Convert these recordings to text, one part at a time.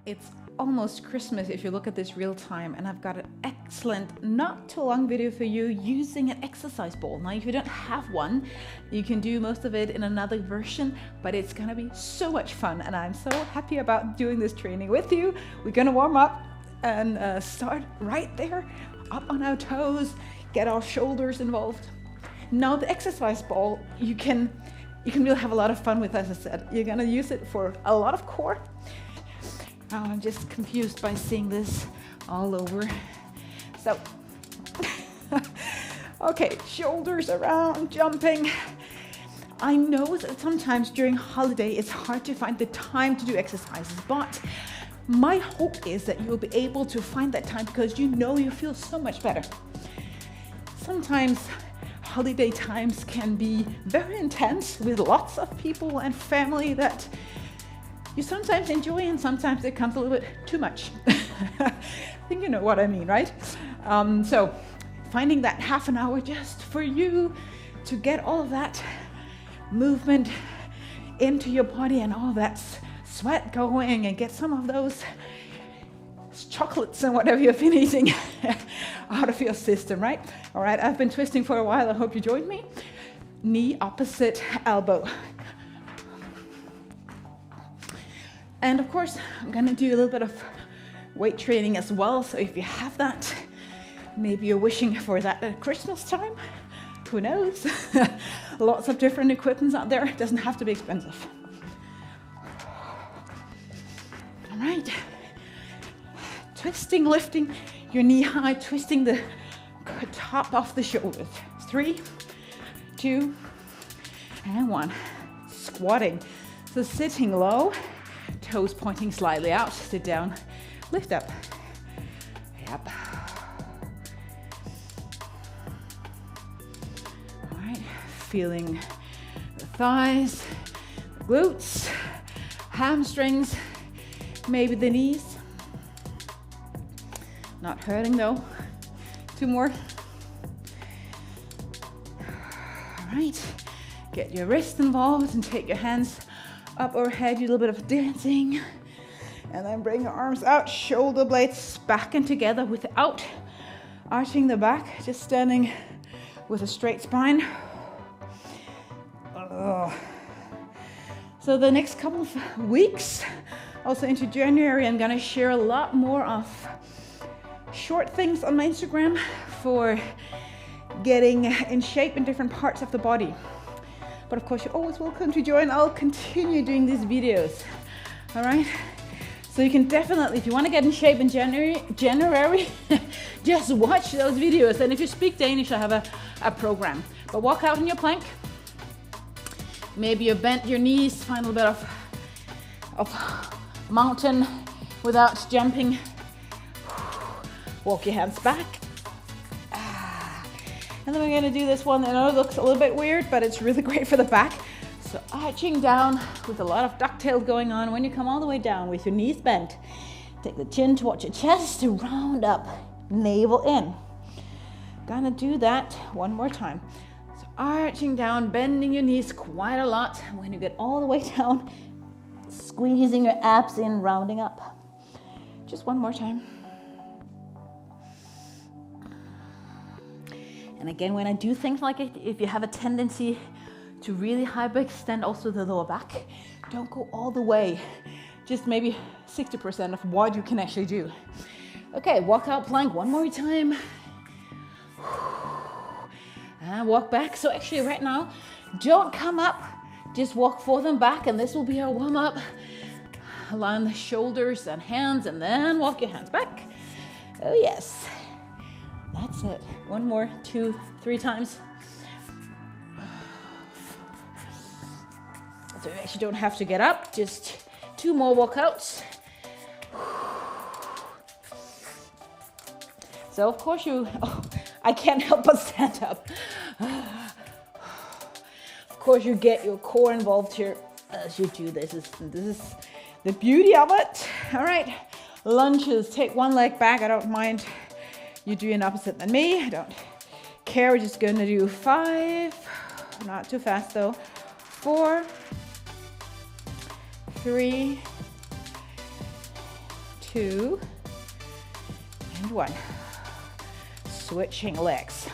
It's almost Christmas if you look at this real time, and I've got an excellent, not too long video for you using an exercise ball. Now, if you don't have one, you can do most of it in another version, but it's gonna be so much fun, and I'm so happy about doing this training with you. We're gonna warm up and start right there, up on our toes, get our shoulders involved. Now, the exercise ball, you can really have a lot of fun with, as I said. You're gonna use it for a lot of core. I'm just confused by seeing this all over. So, okay, shoulders around, jumping. I know that sometimes during holiday it's hard to find the time to do exercises, but my hope is that you'll be able to find that time because you know you feel so much better. Sometimes holiday times can be very intense with lots of people and family that you sometimes enjoy, and sometimes it comes a little bit too much. I think you know what I mean, right? So finding that half an hour just for you to get all of that movement into your body and all that sweat going, and get some of those chocolates and whatever you've been eating out of your system, right? All right, I've been twisting for a while. I hope you joined me. Knee opposite elbow. And of course, I'm gonna do a little bit of weight training as well. So if you have that, maybe you're wishing for that at Christmas time, who knows? Lots of different equipments out there. It doesn't have to be expensive. All right. Twisting, lifting your knee high, twisting the top of the shoulders. 3, 2, and 1. Squatting. So sitting low, toes pointing slightly out, sit down, lift up. Yep. All right, feeling the thighs, the glutes, hamstrings, maybe the knees. Not hurting though. 2 more. All right, get your wrist involved and take your hands up overhead, do a little bit of dancing, and then bring your arms out, shoulder blades back and together without arching the back, just standing with a straight spine. So the next couple of weeks, also into January, I'm gonna share a lot more of short things on my Instagram for getting in shape in different parts of the body. But of course, you're always welcome to join. I'll continue doing these videos. All right? So you can definitely, if you want to get in shape in January, just watch those videos. And if you speak Danish, I have a program. But walk out in your plank. Maybe you bent your knees, find a little bit of mountain without jumping. Walk your hands back. And then we're gonna do this one. I know it looks a little bit weird, but it's really great for the back. So arching down with a lot of ducktails going on. When you come all the way down with your knees bent, take the chin towards your chest to round up, navel in. Gonna do that one more time. So arching down, bending your knees quite a lot. When you get all the way down, squeezing your abs in, rounding up. Just one more time. And again, when I do things like it, if you have a tendency to really hyperextend also the lower back, don't go all the way. Just maybe 60% of what you can actually do. Okay, walk out plank one more time. And walk back. So actually right now, don't come up, just walk forward and back, and this will be our warm up. Align the shoulders and hands, and then walk your hands back. Oh yes. That's it. One more, 2, 3 times. So you actually don't have to get up, just 2 more walkouts. So of course I can't help but stand up. Of course you get your core involved here as you do this. This is the beauty of it. All right, lunges, take one leg back, I don't mind. You do an opposite than me. I don't care. We're just going to do 5. Not too fast though. 4, 3, 2, and 1. Switching legs.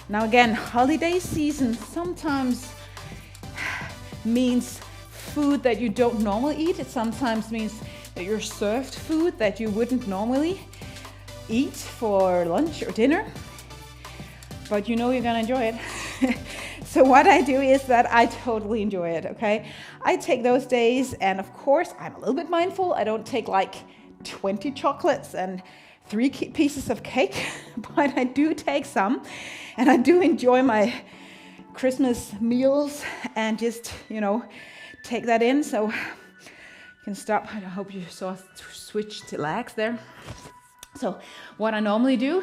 Now again, holiday season sometimes means food that you don't normally eat. It sometimes means that you're served food that you wouldn't normally eat for lunch or dinner, but you know you're gonna enjoy it. So what I do is that I totally enjoy it, okay? I take those days, and of course I'm a little bit mindful. I don't take like 20 chocolates and 3 pieces of cake, but I do take some, and I do enjoy my Christmas meals and just, you know, take that in. So you can stop. I hope you saw switch to legs there. So what I normally do,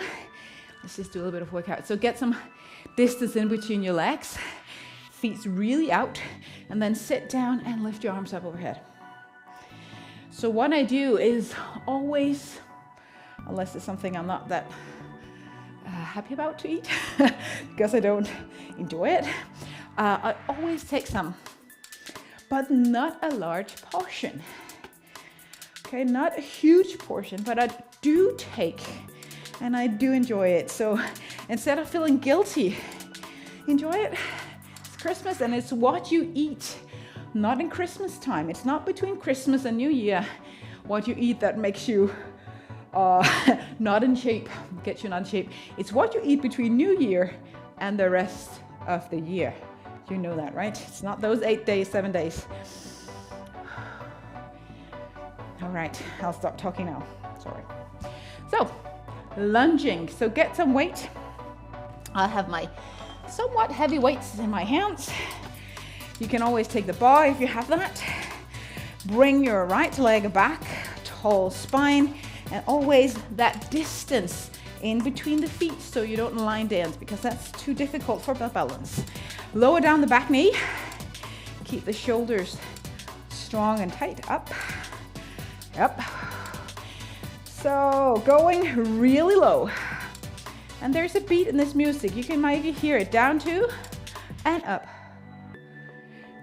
let's just do a little bit of workout. So get some distance in between your legs, feet really out, and then sit down and lift your arms up overhead. So what I do is always, unless it's something I'm not that happy about to eat, because I don't enjoy it, I always take some, but not a large portion. Okay, not a huge portion, but I do take, and I do enjoy it. So instead of feeling guilty, enjoy it. It's Christmas, and it's what you eat, not in Christmas time. It's not between Christmas and New Year what you eat that makes you not in shape, gets you not in shape. It's what you eat between New Year and the rest of the year. You know that, right? It's not those 8 days, 7 days. All right, I'll stop talking now. Sorry. So, lunging. So get some weight. I have my somewhat heavy weights in my hands. You can always take the bar if you have that. Bring your right leg back, tall spine, and always that distance in between the feet so you don't line dance, because that's too difficult for balance. Lower down the back knee. Keep the shoulders strong and tight. Up. Up. So going really low. And there's a beat in this music. You can maybe hear it. Down, 2, and up.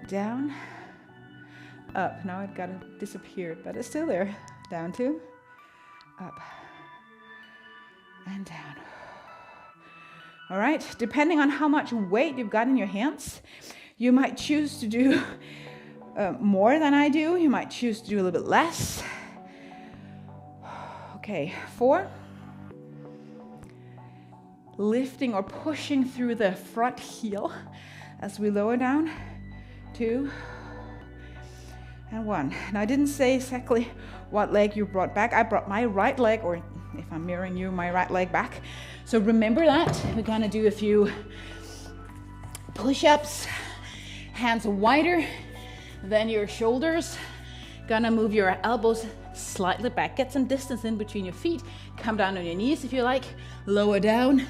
Down, up. Now it got disappeared, but it's still there. Down, 2, up, and down. All right, depending on how much weight you've got in your hands, you might choose to do more than I do. You might choose to do a little bit less. Okay, 4. Lifting or pushing through the front heel as we lower down. 2, and 1. Now I didn't say exactly what leg you brought back. I brought my right leg, or if I'm mirroring you, my right leg back. So remember that. We're gonna do a few push-ups, hands wider than your shoulders. Gonna move your elbows slightly back. Get some distance in between your feet. Come down on your knees if you like. Lower down,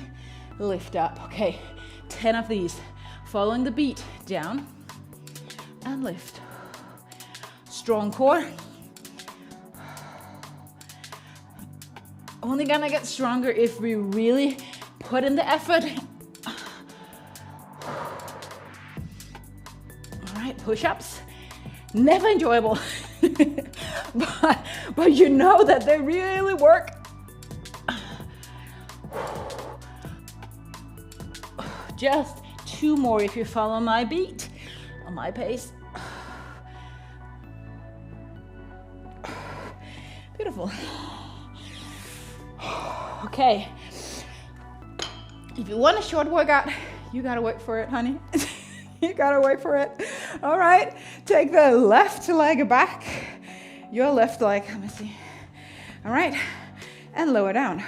lift up. Okay, 10 of these. Following the beat, down and lift. Strong core. Only gonna get stronger if we really put in the effort. All right, push-ups. Never enjoyable, but you know that they really work. Just 2 more if you follow my beat, on my pace. Beautiful. Okay. If you want a short workout, you gotta wait for it, honey. You gotta wait for it. All right. Take the left leg back. Your left leg. Let me see. All right. And lower down.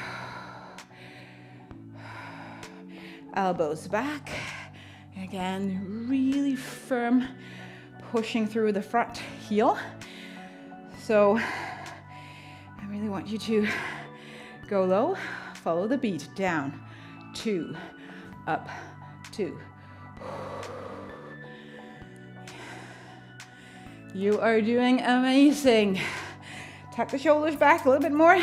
Elbows back. Again, really firm, pushing through the front heel. So I really want you to go low, follow the beat. Down, 2, up, 2. You are doing amazing. Tuck the shoulders back a little bit more.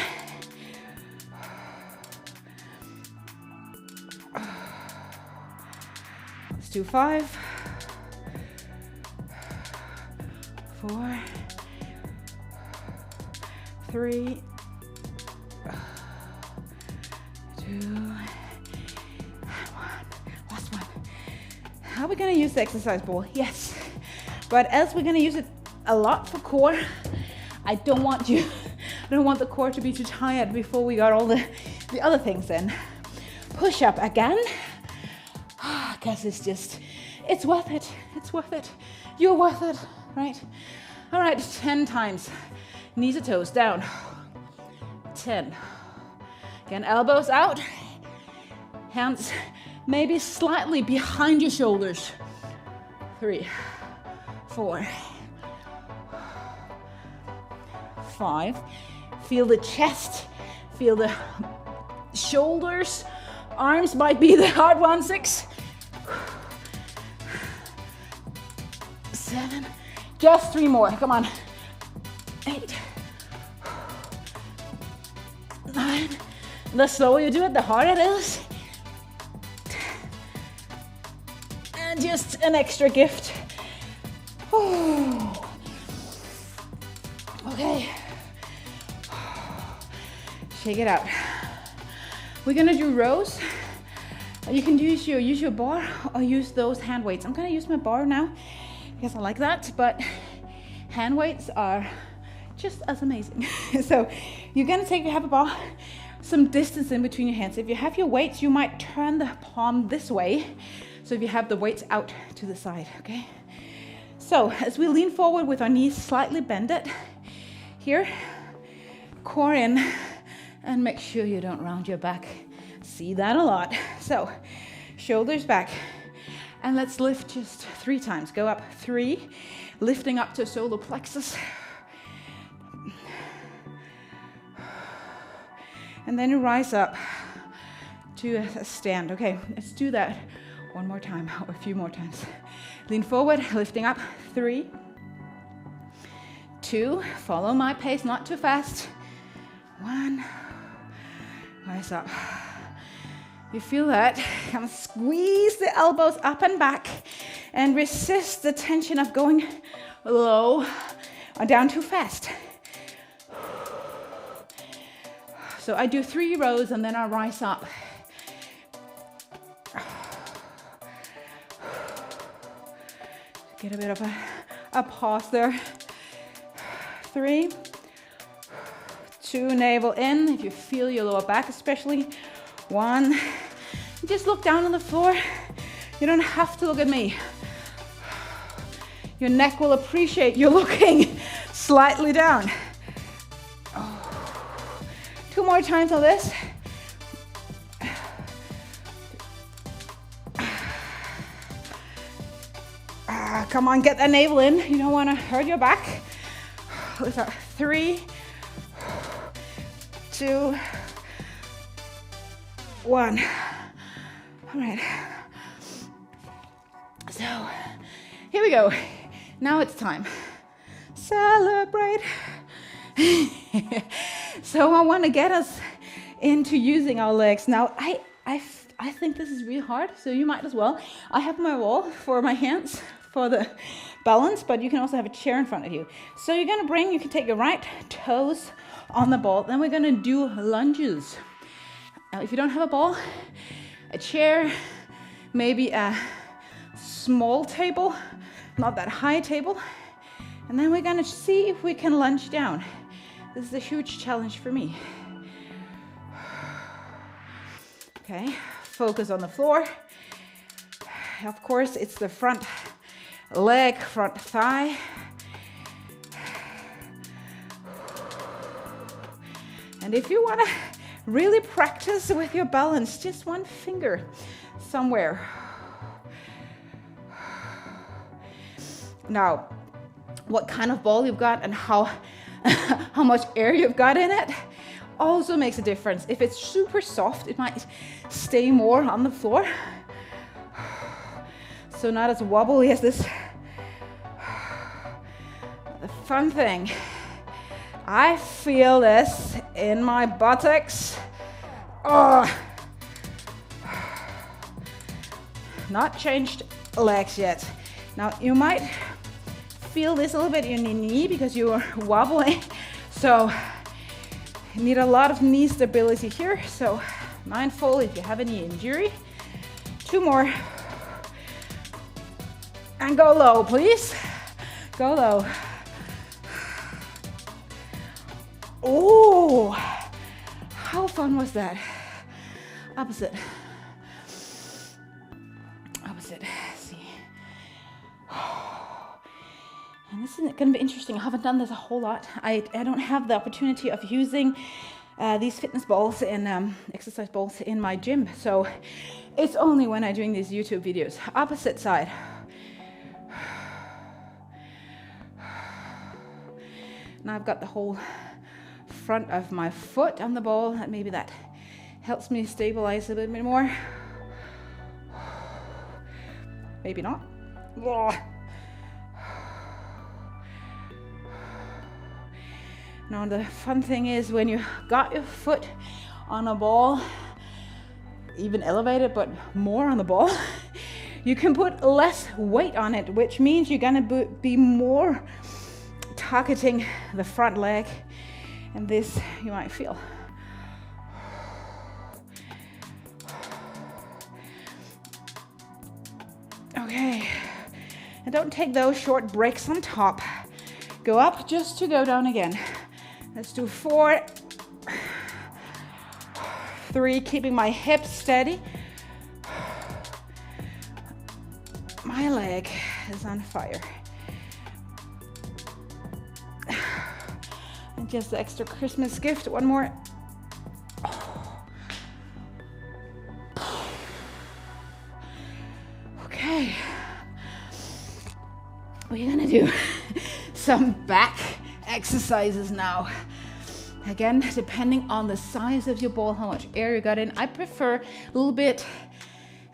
Let's do 5, 4, 3, 2, 1. Last one. How are we gonna use the exercise ball? Yes, but as we're gonna use it a lot for core, I don't want the core to be too tired before we got all the other things in. Push up again, because it's worth it. It's worth it. You're worth it, right? All right, 10 times. Knees or toes down. 10. Again, elbows out. Hands maybe slightly behind your shoulders. 3, 4, 5. Feel the chest, feel the shoulders. Arms might be the hard one. 6, 7, just 3 more, come on. 8, 9, the slower you do it, the harder it is. And just an extra gift. Okay. Shake it out. We're gonna do rows. You can use your bar or use those hand weights. I'm gonna use my bar now because I like that, but hand weights are just as amazing. So you're gonna have a bar, some distance in between your hands. If you have your weights, you might turn the palm this way. So if you have the weights out to the side, okay? So as we lean forward with our knees slightly bended, here, core in, and make sure you don't round your back. See that a lot. So shoulders back, and let's lift just 3 times. Go up 3, lifting up to solar plexus. And then you rise up to a stand. Okay, let's do that one more time, or a few more times. Lean forward, lifting up. 3, 2, follow my pace, not too fast. 1, rise up. You feel that? Come squeeze the elbows up and back and resist the tension of going low or down too fast. So I do 3 rows and then I rise up. Get a bit of a pause there. 3, 2, navel in. If you feel your lower back especially. 1, just look down on the floor. You don't have to look at me. Your neck will appreciate you looking slightly down. 2 more times on this. Come on, get that navel in. You don't want to hurt your back. Lift up. 3, 2, 1. All right. So here we go. Now it's time. Celebrate. So I want to get us into using our legs. Now I think this is really hard, so you might as well. I have my wall for my hands for the balance, but you can also have a chair in front of you. So you can take your right toes on the ball. Then we're gonna do lunges. If you don't have a ball, a chair, maybe a small table, not that high table. And then we're gonna see if we can lunge down. This is a huge challenge for me. Okay, focus on the floor. Of course, it's the front leg, front thigh. And if you want to really practice with your balance, just one finger somewhere. Now, what kind of ball you've got and how much air you've got in it also makes a difference. If it's super soft, it might stay more on the floor. So not as wobbly as this. The fun thing, I feel this in my buttocks. Oh. Not changed legs yet. Now you might feel this a little bit in your knee because you are wobbling. So You need a lot of knee stability here, so mindful if you have any injury. 2 more. And go low, please. Go low. Oh, how fun was that? Opposite. Opposite. See. And this is going to be interesting. I haven't done this a whole lot. I don't have the opportunity of using these fitness balls and exercise balls in my gym. So it's only when I'm doing these YouTube videos. Opposite side. Now I've got the whole front of my foot on the ball. Maybe that helps me stabilize a little bit more. Maybe not. Now the fun thing is when you got your foot on a ball, even elevated, but more on the ball, you can put less weight on it, which means you're gonna be more targeting the front leg, and this you might feel. Okay, and don't take those short breaks on top. Go up just to go down again. Let's do 4, 3, keeping my hips steady. My leg is on fire. And just the extra Christmas gift, 1 more. Okay. We're gonna do some back exercises now. Again, depending on the size of your ball, how much air you got in. I prefer a little bit,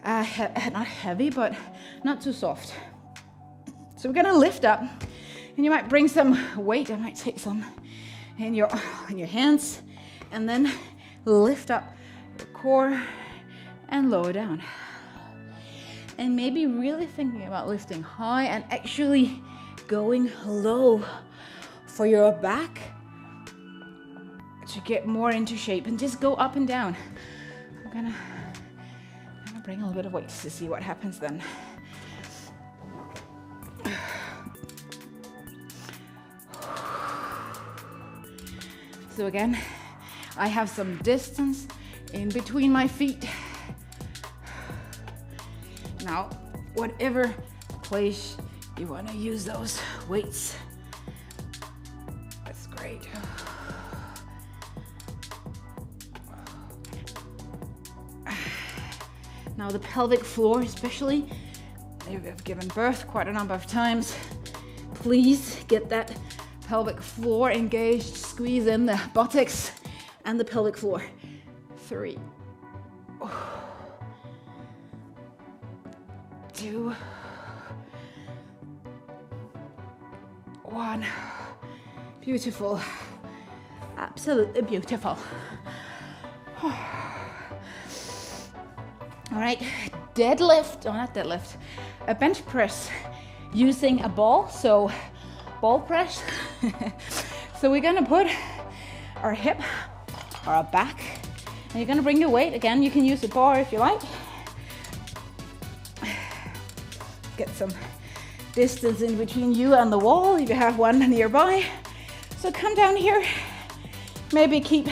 not heavy, but not too soft. So we're gonna lift up, and you might bring some weight. I might take some in your hands, and then lift up your core and lower down. And maybe really thinking about lifting high and actually going low for your back to get more into shape, and just go up and down. I'm gonna bring a little bit of weight to see what happens then. So again, I have some distance in between my feet. Now, whatever place you want to use those weights, that's great. Now the pelvic floor, especially, if you've given birth quite a number of times, please get that pelvic floor engaged. Squeeze in the buttocks and the pelvic floor. 3, 2, 1. Beautiful. Absolutely beautiful. All right, deadlift, not deadlift, a bench press using a ball, so ball press. So we're gonna put our hip or our back, and you're gonna bring your weight. Again, you can use a bar if you like. Get some distance in between you and the wall if you have one nearby. So come down here, maybe keep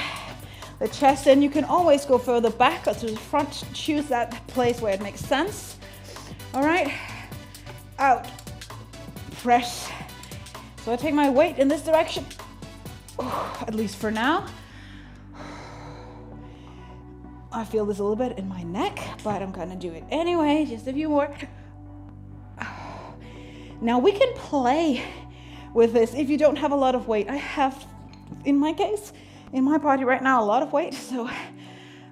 the chest in. You can always go further back or to the front. Choose that place where it makes sense. All right, out, press. So I take my weight in this direction, at least for now. I feel this a little bit in my neck, but I'm gonna do it anyway. Just a few more. Now we can play with this if you don't have a lot of weight. I have, in my case, in my body right now, a lot of weight, so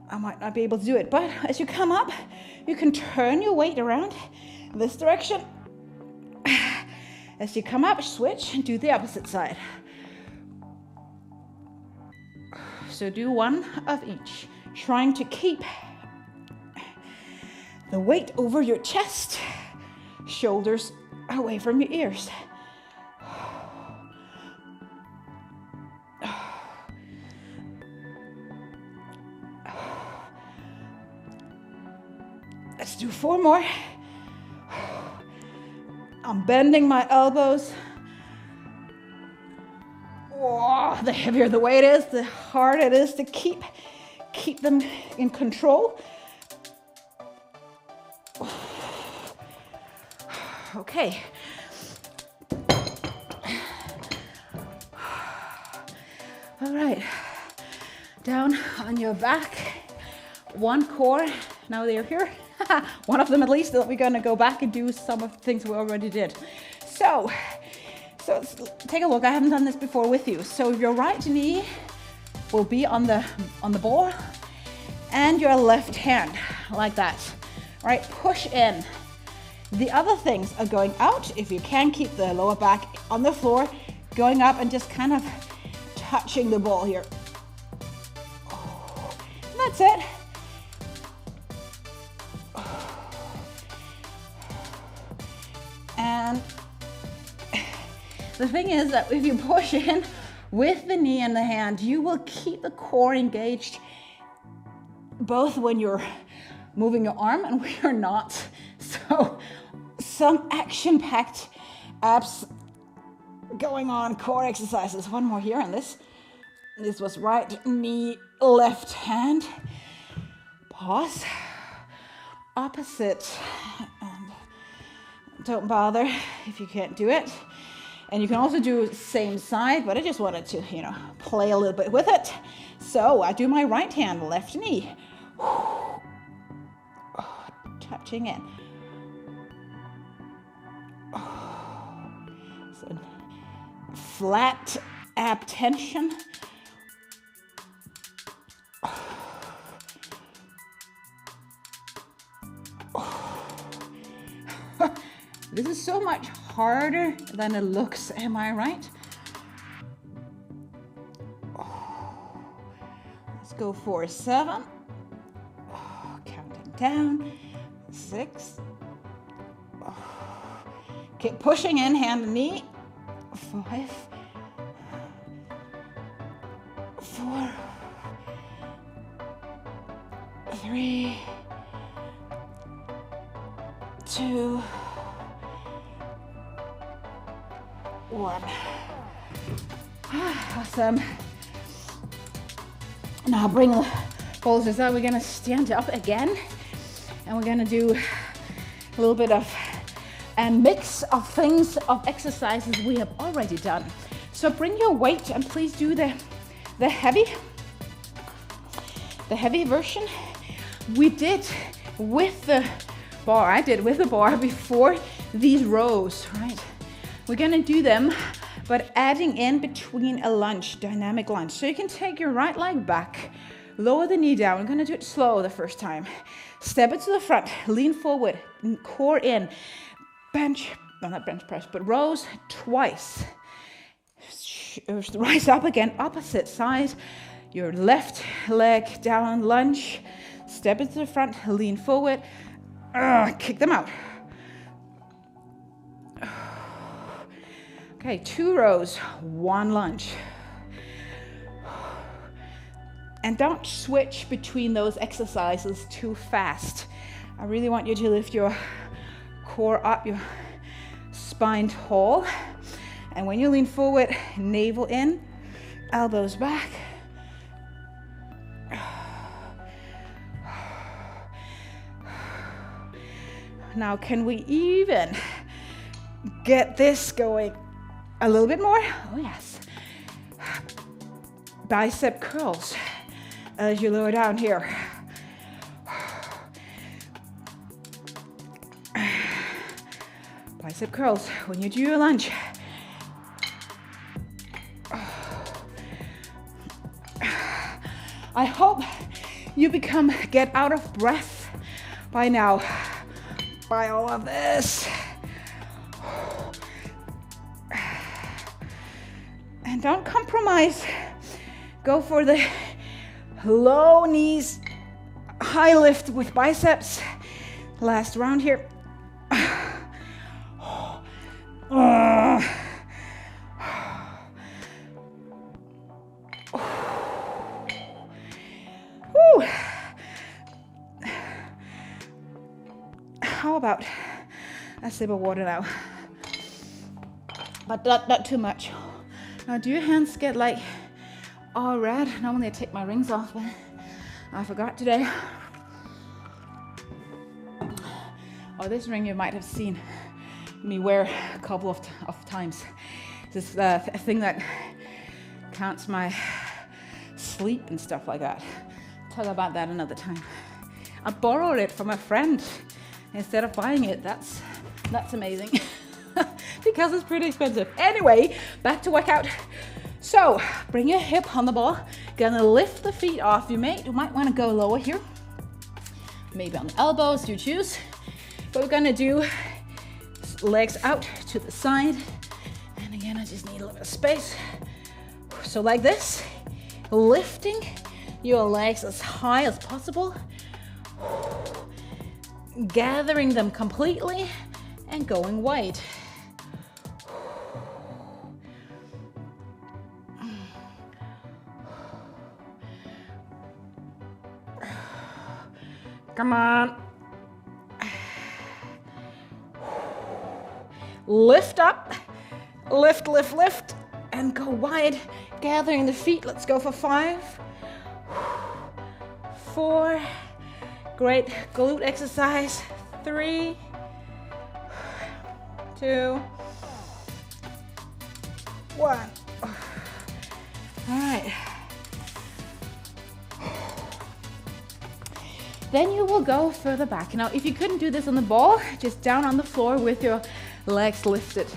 I might not be able to do it. But as you come up, you can turn your weight around this direction. As you come up, switch and do the opposite side. So do one of each, trying to keep the weight over your chest, shoulders away from your ears. Let's do 4 more. I'm bending my elbows. Oh, the heavier the weight is, the harder it is to keep them in control. Okay. All right. Down on your back. 1 core. Now they're here. One of them at least. Then we're going to go back and do some of the things we already did. So let's take a look. I haven't done this before with you. So your right knee will be on the ball and your left hand like that. All right, push in. The other things are going out. If you can, keep the lower back on the floor, going up and just kind of touching the ball here. And that's it. And the thing is that if you push in with the knee and the hand, you will keep the core engaged both when you're moving your arm and when you're not. So some action-packed abs going on, core exercises. 1 more here on this. This was right knee, left hand. Pause. Opposite. And don't bother if you can't do it. And you can also do same side, but I just wanted to, play a little bit with it. So I do my right hand, left knee. Touching in. So flat ab tension. This is so much harder than it looks, am I right? Let's go for 7. Counting down. 6. Keep pushing in, hand and knee. 5. 4. 3. 2. 1. Awesome. Now bring the shoulders up. We're going to stand up again. And we're going to do a little bit of a mix of things, of exercises we have already done. So bring your weight and please do the heavy version. We did with the bar. I did with the bar before these rows, right? We're gonna do them, but adding in between a lunge, dynamic lunge. So you can take your right leg back, lower the knee down. We're gonna do it slow the first time. Step it to the front, lean forward, core in, bench, no, not bench press, but rows twice. Rise up again, opposite side. Your left leg down, lunge, step it to the front, lean forward, kick them out. Okay, 2 rows, 1 lunge. And don't switch between those exercises too fast. I really want you to lift your core up, your spine tall. And when you lean forward, navel in, elbows back. Now, can we even get this going a little bit more? Oh, yes. Bicep curls as you lower down here. Bicep curls when you do your lunge. I hope you get out of breath by now, by all of this. And don't compromise. Go for the low knees, high lift with biceps. Last round here. how about a sip of water now? But not too much. Now, do your hands get like all red? Normally I take my rings off, but I forgot today. Oh, this ring you might have seen me wear a couple of times. This is a thing that counts my sleep and stuff like that. Talk about that another time. I borrowed it from a friend instead of buying it. That's amazing. Because it's pretty expensive. Anyway, back to workout. So bring your hip on the ball. Gonna lift the feet off. You might want to go lower here. Maybe on the elbows, you choose. But we're gonna do legs out to the side. And again, I just need a little bit of space. So like this, lifting your legs as high as possible. Gathering them completely and going wide. Come on. Lift up, lift, lift, lift, and go wide, gathering the feet. Let's go for 5, 4, great glute exercise, 3, 2, 1. All right. Then you will go further back. Now, if you couldn't do this on the ball, just down on the floor with your legs lifted.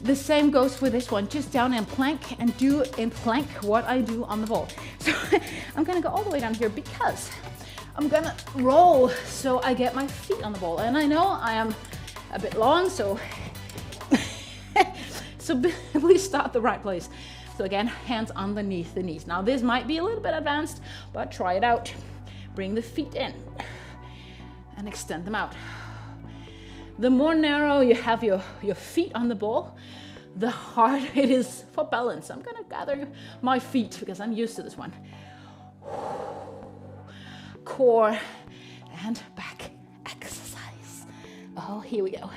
The same goes for this one, just down in plank, and do in plank what I do on the ball. So I'm gonna go all the way down here because I'm gonna roll so I get my feet on the ball. And I know I am a bit long, so please start the right place. So again, hands underneath the knees. Now this might be a little bit advanced, but try it out. Bring the feet in and extend them out. The more narrow you have your feet on the ball, the harder it is for balance. I'm gonna gather my feet because I'm used to this one. Core and back exercise. Oh, here we go.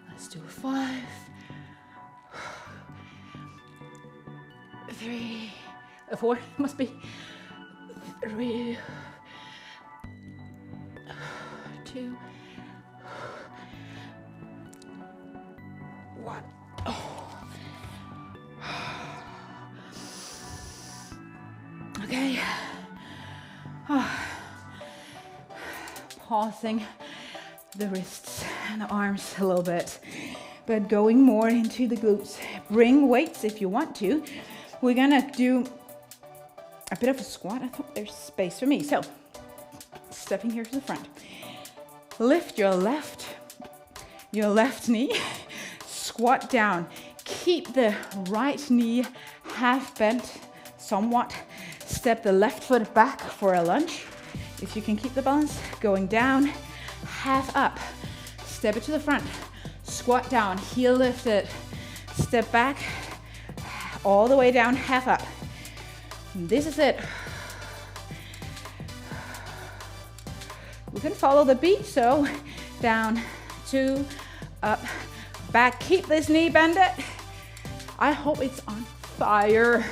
Let's do 5, 3, 4, must be 3, 2, 1. Okay. Pausing the wrists and the arms a little bit, but going more into the glutes. Bring weights if you want to. We're gonna do a bit of a squat. I thought there's space for me. So, stepping here to the front. Lift your left knee, squat down. Keep the right knee half bent somewhat. Step the left foot back for a lunge. If you can keep the balance, going down, half up. Step it to the front, squat down, heel lifted. Step back, all the way down, half up. This is it. We can follow the beat, so down, 2, up, back. Keep this knee bended. I hope it's on fire.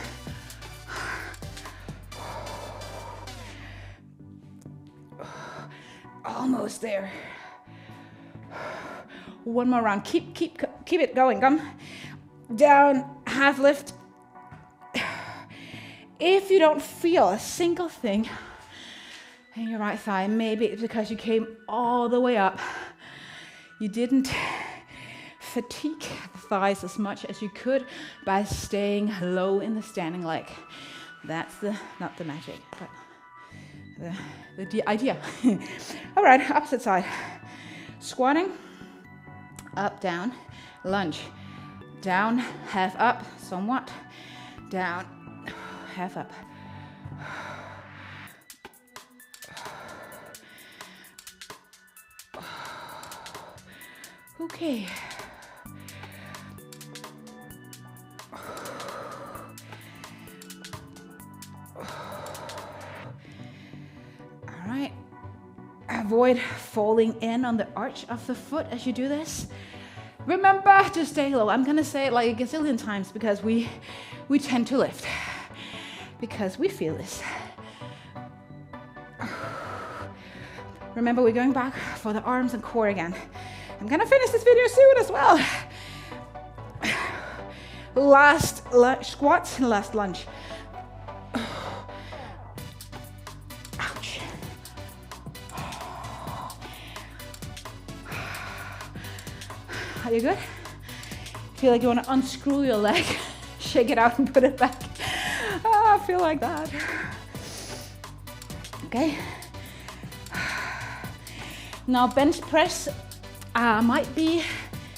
Almost there. One more round. Keep it going. Come down, half lift. If you don't feel a single thing in your right thigh, maybe it's because you came all the way up. You didn't fatigue the thighs as much as you could by staying low in the standing leg. That's not the magic, but the idea. All right, opposite side. Squatting, up, down, lunge. Down, half up, somewhat. Down, half up. Okay. avoid falling in on the arch of the foot as you do this. Remember to stay low. I'm gonna say it like a gazillion times because we tend to lift because we feel this. Remember, we're going back for the arms and core again. I'm gonna finish this video soon as well. Last squat and last lunge. Ouch. Are you good? Feel like you want to unscrew your leg, shake it out and put it back. I feel like that. Okay. Now bench press might be,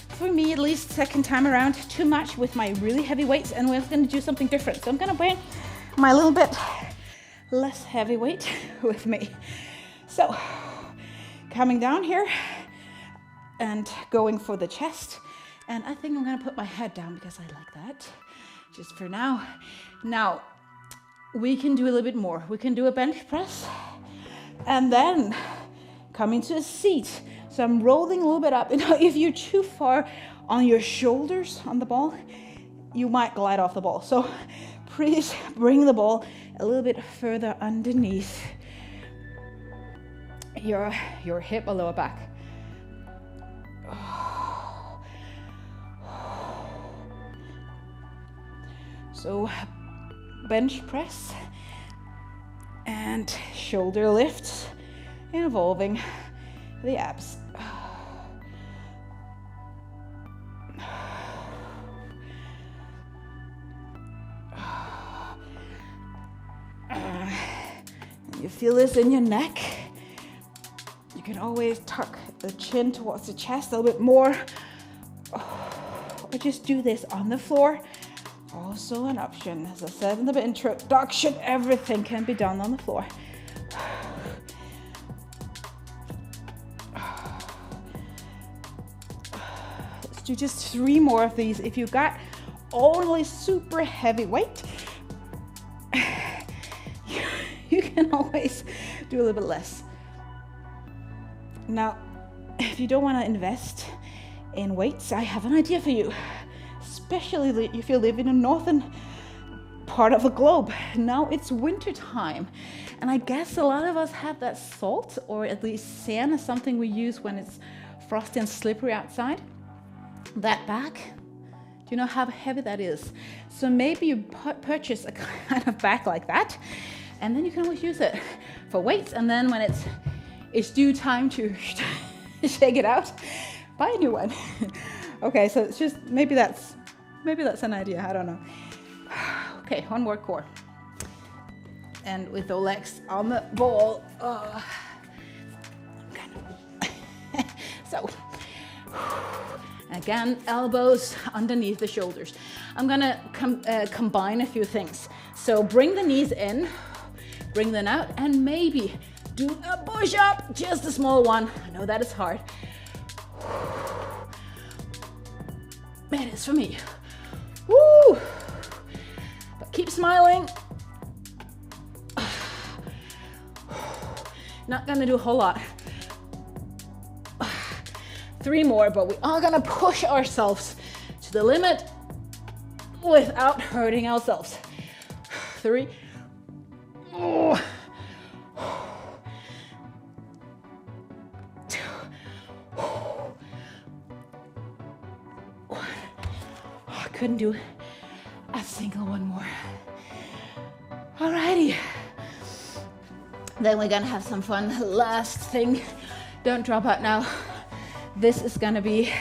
for me at least, second time around, too much with my really heavy weights, and we're going to do something different. So I'm going to bring my little bit less heavy weight with me. So coming down here and going for the chest. And I think I'm going to put my head down because I like that, just for now. Now, we can do a little bit more. We can do a bench press and then come into a seat. So I'm rolling a little bit up. You know, if you're too far on your shoulders on the ball, you might glide off the ball. So please bring the ball a little bit further underneath your hip or lower back. So bench press and shoulder lifts involving the abs. You feel this in your neck. You can always tuck the chin towards the chest a little bit more, or just do this on the floor. Also an option. As I said in the introduction, everything can be done on the floor. Let's do just 3 more of these. If you got only super heavy weight, you can always do a little bit less. Now, if you don't want to invest in weights, I have an idea for you. Especially if you live in a northern part of the globe. Now it's winter time, and I guess a lot of us have that salt, or at least sand is something we use when it's frosty and slippery outside. That bag, do you know how heavy that is? So maybe you purchase a kind of bag like that, and then you can always use it for weights, and then when it's due time to shake it out, buy a new one. Okay, so it's just, maybe that's an idea, I don't know. Okay, one more core. And with the legs on the ball. So, again, elbows underneath the shoulders. I'm gonna combine a few things. So bring the knees in, bring them out, and maybe do a push-up, just a small one. I know that is hard. It is for me. Woo! But keep smiling. Not gonna do a whole lot. 3 more, but we are gonna push ourselves to the limit without hurting ourselves. 3. Oh. 2. 1. I couldn't do a single one more. Alrighty. Then we're gonna have some fun. Last thing, don't drop out now. This is gonna be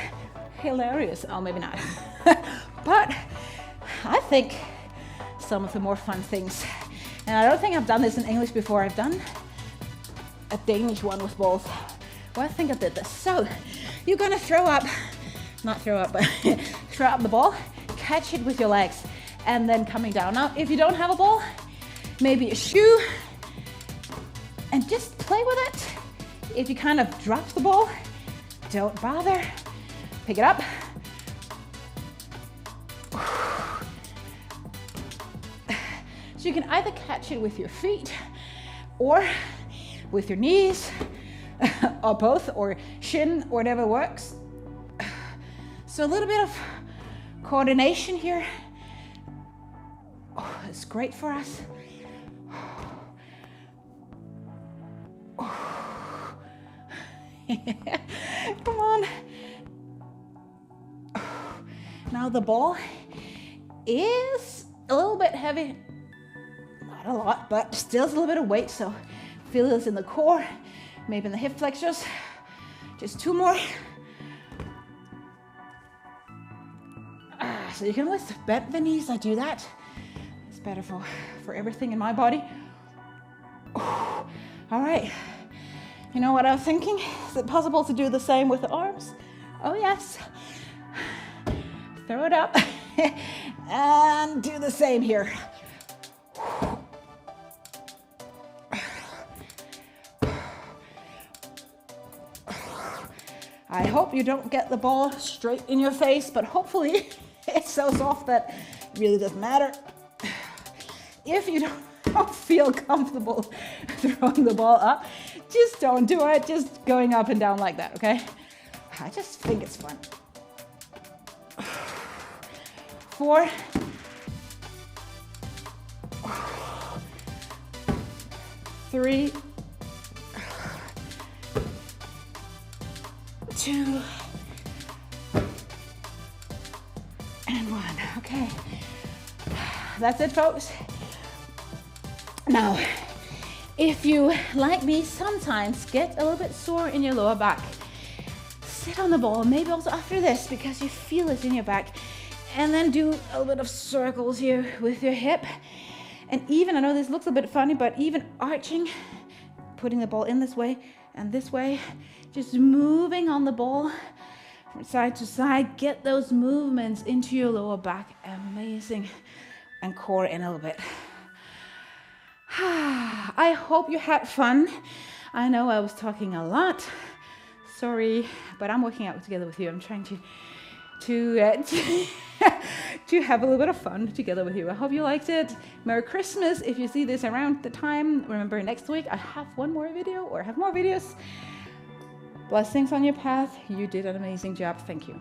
hilarious. Oh, maybe not. But I think some of the more fun things. And I don't think I've done this in English before. I've done a Danish one with both. Well, I think I did this. So you're gonna throw up the ball, catch it with your legs, and then coming down. Now, if you don't have a ball, maybe a shoe, and just play with it. If you kind of drop the ball, don't bother. Pick it up. So you can either catch it with your feet or with your knees, or both, or shin, whatever works. So a little bit of coordination here. Oh, it's great for us. Come on. Now the ball is a little bit heavy. Not a lot, but still a little bit of weight. So feel this in the core, maybe in the hip flexors. Just 2 more. So you can always bend the knees. I do that. It's better for everything in my body. All right. You know what I was thinking? Is it possible to do the same with the arms? Oh yes. Throw it up and do the same here. I hope you don't get the ball straight in your face, but hopefully it's so soft that it really doesn't matter. If you don't feel comfortable throwing the ball up, just don't do it. Just going up and down like that, okay? I just think it's fun. 4. 3. 2. And 1. Okay. That's it, folks. Now, if you, like me, sometimes get a little bit sore in your lower back, sit on the ball, maybe also after this, because you feel it in your back, and then do a little bit of circles here with your hip. And even, I know this looks a bit funny, but even arching, putting the ball in this way and this way, just moving on the ball from side to side, get those movements into your lower back. Amazing. And core in a little bit. I hope you had fun. I know I was talking a lot. Sorry, but I'm working out together with you. I'm trying to have a little bit of fun together with you. I hope you liked it. Merry Christmas if you see this around the time. Remember, next week I have one more video, or have more videos. Blessings on your path. You did an amazing job. Thank you.